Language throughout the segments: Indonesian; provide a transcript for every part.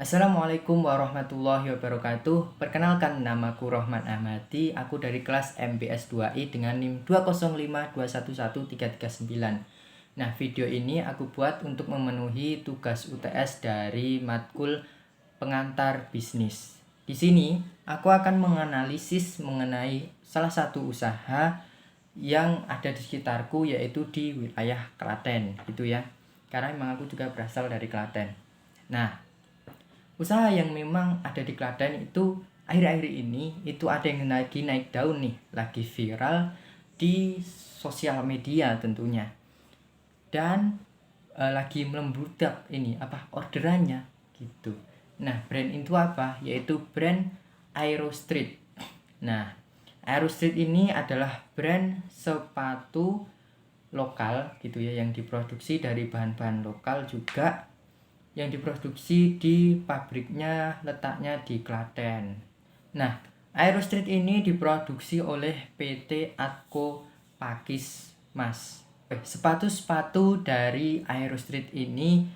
Assalamualaikum warahmatullahi wabarakatuh. Perkenalkan, namaku Rohman Ahmadi. Aku dari kelas MBS 2I dengan NIM 205211339. Nah, video ini aku buat untuk memenuhi tugas UTS dari matkul pengantar bisnis. Di sini aku akan menganalisis mengenai salah satu usaha yang ada di sekitarku, yaitu di wilayah Klaten gitu ya. Karena memang aku juga berasal dari Klaten. Nah, usaha yang memang ada di Klaten itu akhir-akhir ini itu ada yang lagi naik daun nih, lagi viral di sosial media tentunya. Dan lagi melembutap ini orderannya gitu. Nah, brand itu apa? Yaitu brand Aero Street. Nah, Aero Street ini adalah brand sepatu lokal gitu ya, yang diproduksi dari bahan-bahan lokal juga, yang diproduksi di pabriknya letaknya di Klaten. Nah, Aero Street ini diproduksi oleh PT Atco Pakis Mas. Sepatu-sepatu dari Aero Street ini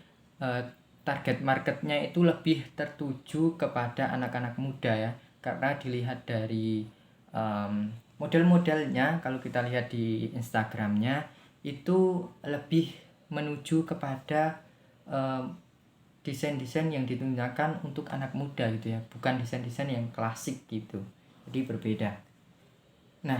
target marketnya itu lebih tertuju kepada anak-anak muda ya, karena dilihat dari model-modelnya, kalau kita lihat di Instagramnya itu lebih menuju kepada desain-desain yang digunakan untuk anak muda gitu ya, bukan desain-desain yang klasik gitu. Jadi berbeda. Nah,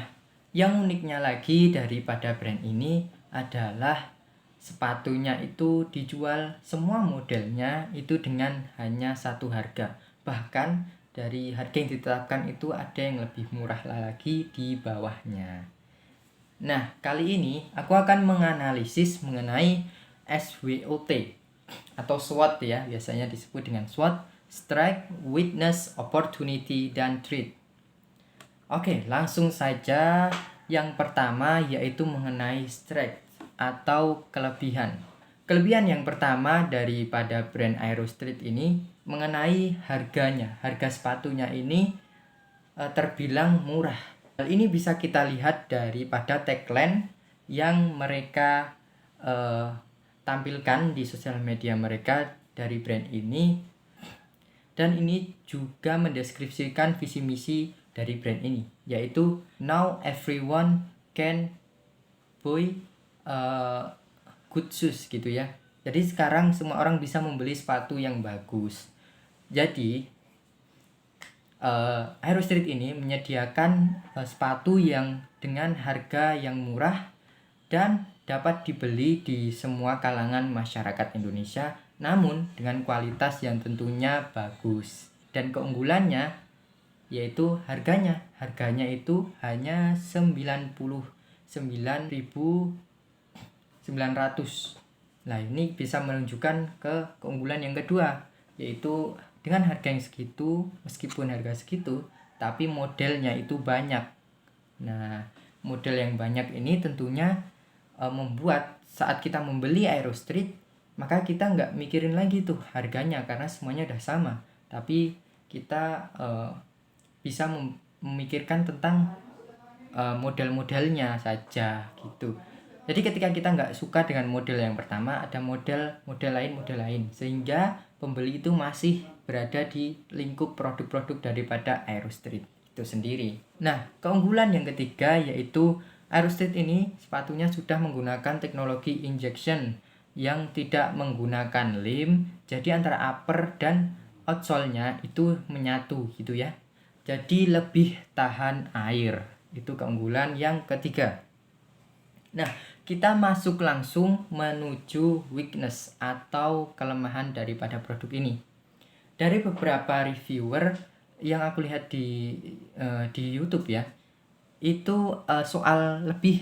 yang uniknya lagi daripada brand ini adalah sepatunya itu dijual semua modelnya itu dengan hanya satu harga. Bahkan dari harga yang ditetapkan itu ada yang lebih murah lagi di bawahnya. Nah, kali ini aku akan menganalisis mengenai SWOT atau SWOT ya, biasanya disebut dengan SWOT: Strike, Witness, Opportunity, dan Threat. Oke, langsung saja. Yang pertama yaitu mengenai strike atau kelebihan. Kelebihan yang pertama daripada brand Aero Street ini mengenai harganya. Harga sepatunya ini terbilang murah. Hal ini bisa kita lihat daripada tagline yang mereka tampilkan di sosial media mereka dari brand ini, dan ini juga mendeskripsikan visi misi dari brand ini, yaitu now everyone can buy good shoes gitu ya. Jadi sekarang semua orang bisa membeli sepatu yang bagus. Jadi Aero Street ini menyediakan sepatu yang dengan harga yang murah dan dapat dibeli di semua kalangan masyarakat Indonesia, namun dengan kualitas yang tentunya bagus. Dan keunggulannya yaitu harganya. Harganya itu hanya 99.900. Nah, ini bisa menunjukkan ke keunggulan yang kedua, yaitu dengan harga yang segitu, meskipun harga segitu, tapi modelnya itu banyak. Nah, model yang banyak ini tentunya membuat saat kita membeli Aero Street, maka kita nggak mikirin lagi tuh harganya karena semuanya udah sama, tapi kita bisa memikirkan tentang model-modelnya saja gitu. Jadi ketika kita nggak suka dengan model yang pertama, ada model lain, sehingga pembeli itu masih berada di lingkup produk-produk daripada Aero Street itu sendiri. Nah, keunggulan yang ketiga yaitu Aero Street ini sepatunya sudah menggunakan teknologi injection yang tidak menggunakan lem, jadi antara upper dan outsole-nya itu menyatu gitu ya. Jadi lebih tahan air. Itu keunggulan yang ketiga. Nah, kita masuk langsung menuju weakness atau kelemahan daripada produk ini. Dari beberapa reviewer yang aku lihat di YouTube ya, itu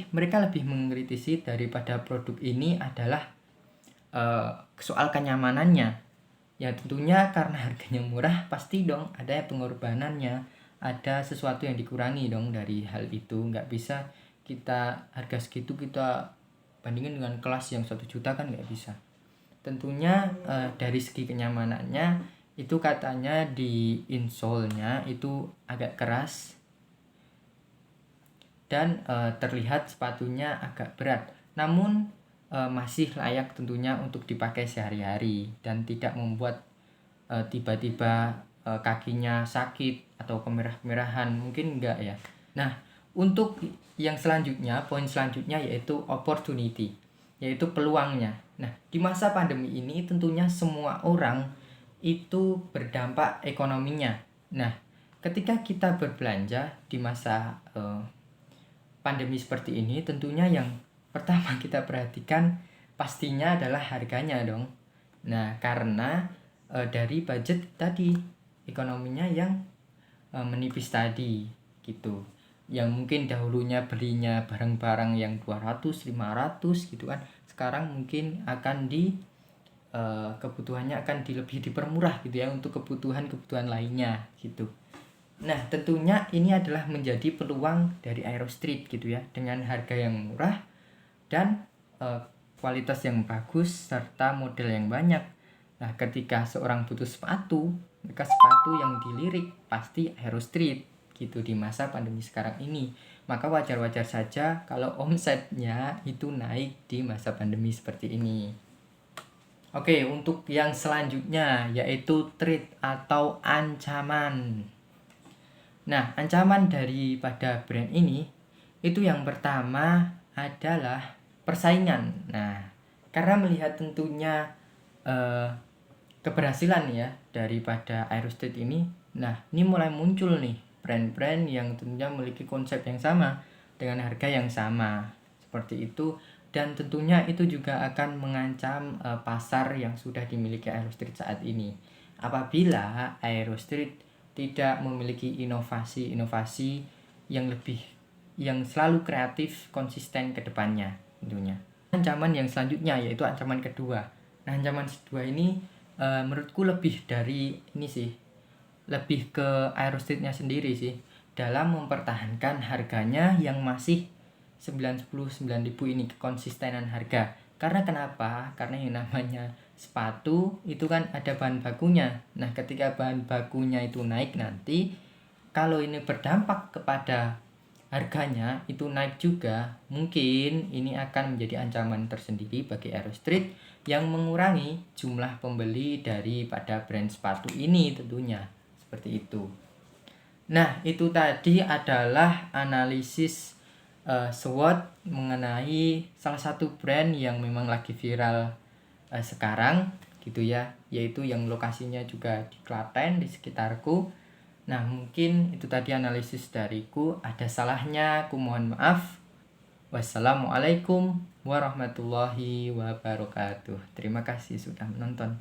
mereka lebih mengkritisi daripada produk ini adalah soal kenyamanannya. Ya tentunya karena harganya murah, pasti dong ada pengorbanannya, ada sesuatu yang dikurangi dong dari hal itu. Nggak bisa kita harga segitu kita bandingin dengan kelas yang 1 juta, kan nggak bisa. Tentunya dari segi kenyamanannya itu katanya di insole-nya itu agak keras dan terlihat sepatunya agak berat, namun masih layak tentunya untuk dipakai sehari-hari dan tidak membuat tiba-tiba kakinya sakit atau kemerah-merahan, mungkin enggak ya. Nah, untuk yang selanjutnya, poin selanjutnya yaitu opportunity, yaitu peluangnya. Nah, di masa pandemi ini tentunya semua orang itu berdampak ekonominya. Nah, ketika kita berbelanja di masa pandemi seperti ini, tentunya yang pertama kita perhatikan pastinya adalah harganya dong. Nah, karena dari budget tadi, ekonominya yang menipis tadi gitu. Yang mungkin dahulunya belinya barang-barang yang 200, 500 gitu kan. Sekarang mungkin akan kebutuhannya akan lebih dipermurah gitu ya untuk kebutuhan-kebutuhan lainnya gitu. Nah, tentunya ini adalah menjadi peluang dari Aerostreet gitu ya, dengan harga yang murah dan kualitas yang bagus serta model yang banyak. Nah, ketika seorang butuh sepatu, maka sepatu yang dilirik pasti Aerostreet gitu di masa pandemi sekarang ini. Maka wajar-wajar saja kalau omsetnya itu naik di masa pandemi seperti ini. Oke, untuk yang selanjutnya yaitu threat atau ancaman. Nah, ancaman daripada brand ini itu yang pertama adalah persaingan. Nah, karena melihat tentunya keberhasilan ya daripada Aerostreet ini, nah ini mulai muncul nih brand-brand yang tentunya memiliki konsep yang sama dengan harga yang sama seperti itu, dan tentunya itu juga akan mengancam pasar yang sudah dimiliki Aerostreet saat ini apabila Aerostreet tidak memiliki inovasi-inovasi yang selalu kreatif, konsisten ke depannya tentunya. Ancaman yang selanjutnya yaitu ancaman kedua. Nah, ancaman kedua ini menurutku lebih dari ini sih, lebih ke Aerostreetnya sendiri sih dalam mempertahankan harganya yang masih 9.000 ini, kekonsistenan harga. Karena kenapa? Karena yang namanya sepatu itu kan ada bahan bakunya. Nah, ketika bahan bakunya itu naik nanti, kalau ini berdampak kepada harganya itu naik juga, mungkin ini akan menjadi ancaman tersendiri bagi Aerostreet yang mengurangi jumlah pembeli daripada brand sepatu ini tentunya. Seperti itu. Nah, itu tadi adalah analisis SWOT mengenai salah satu brand yang memang lagi viral sekarang gitu ya, yaitu yang lokasinya juga di Klaten, di sekitarku. Nah, mungkin itu tadi analisis dariku. Ada salahnya, aku mohon maaf. Wassalamualaikum warahmatullahi wabarakatuh. Terima kasih sudah menonton.